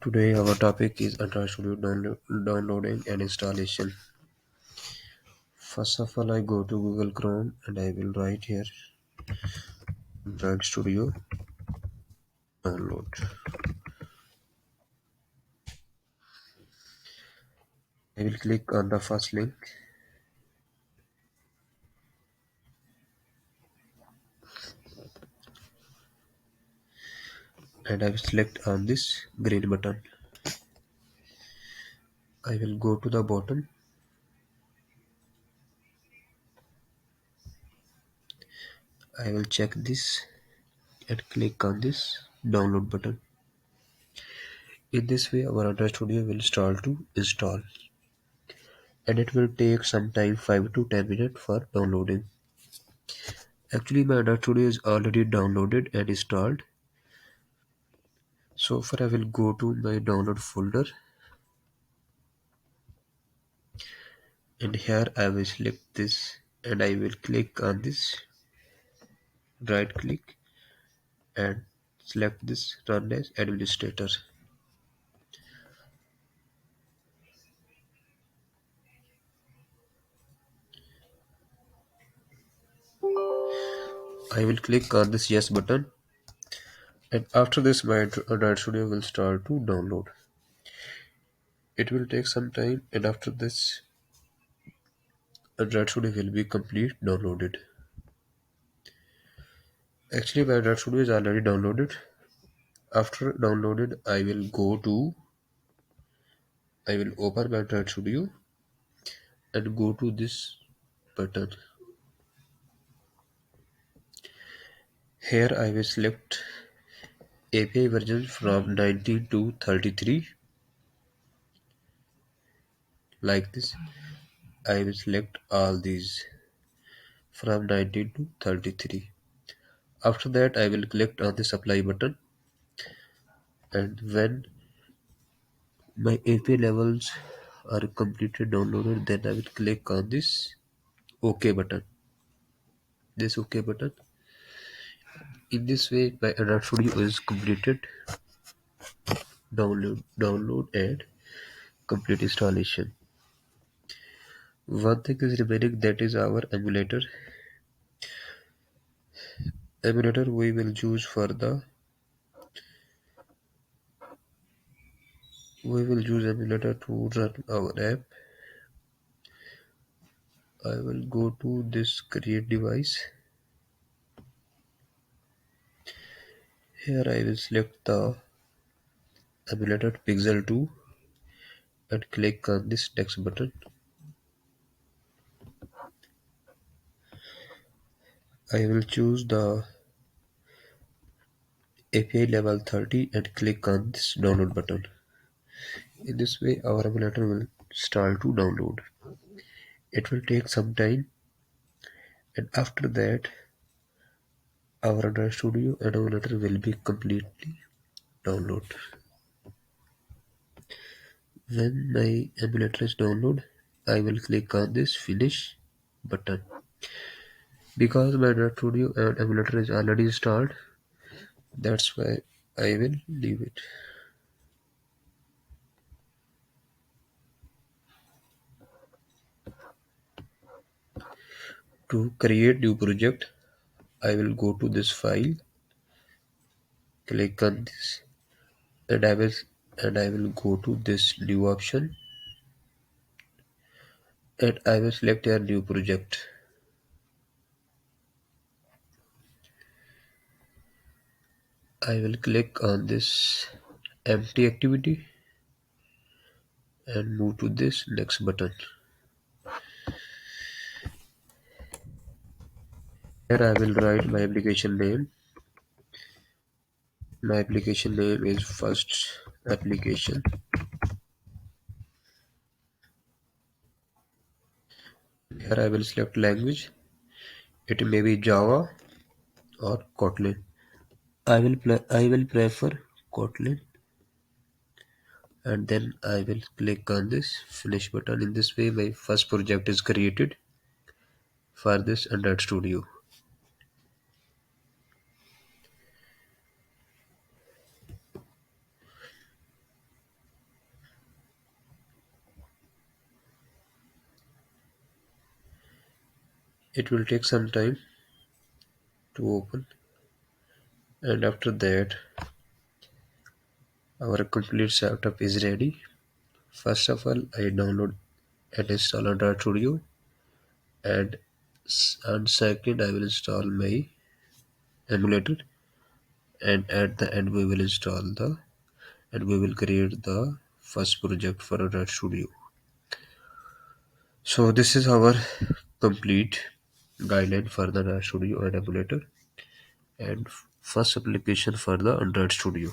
Today our topic is Android Studio downloading and installation. First of all, I go to Google Chrome and I will write here Android Studio download. I will click on the first link and I will select on this green button. I will go to the bottom. I will check this and click on this download button. In this way, our Android Studio will start to install and it will take some time 5 to 10 minutes for downloading. Actually, my Android Studio is already downloaded and installed. So far I will go to my download folder and here I will select this and I will click on this, right click and select this run as administrator. I will click on this yes button and after this my Android Studio will start to download. It will take some time and after this Android Studio will be complete downloaded. Actually my Android Studio is already downloaded. After downloaded I will open my Android Studio and go to this button. Here I will select API version from 19 to 33 like this. I will select all these from 19 to 33. After that I will click on this apply button and when my API levels are completely downloaded then I will click on this OK button. This OK button. In this way my Android Studio is completed download and complete installation. One thing is remaining, that is our emulator. Emulator we will use for the we will use emulator to run our app. I will go to this create device. Here I will select the emulator Pixel 2 and click on this next button. I will choose the API level 30 and click on this download button. In this way our emulator will start to download. It will take some time and after that our Android Studio and emulator will be completely download. When my emulator is download, I will click on this finish button. Because my Android Studio and emulator is already installed, that's why I will leave it. To create new project, I will go to this file, click on this, and I will go to this new option, and I will select a new project. I will click on this empty activity and move to this next button. Here I will write my application name. My application name is first application. Here I will select language. It may be Java or Kotlin. I will prefer Kotlin and then I will click on this finish button. In this way my first project is created for this Android Studio. It will take some time to open, and after that our complete setup is ready. First of all, I download and install Android Studio, and and second I will install my emulator, and at the end we will install the and we will create the first project for Android Studio. So this is our complete guideline for the Android Studio and emulator, and first application for the Android Studio.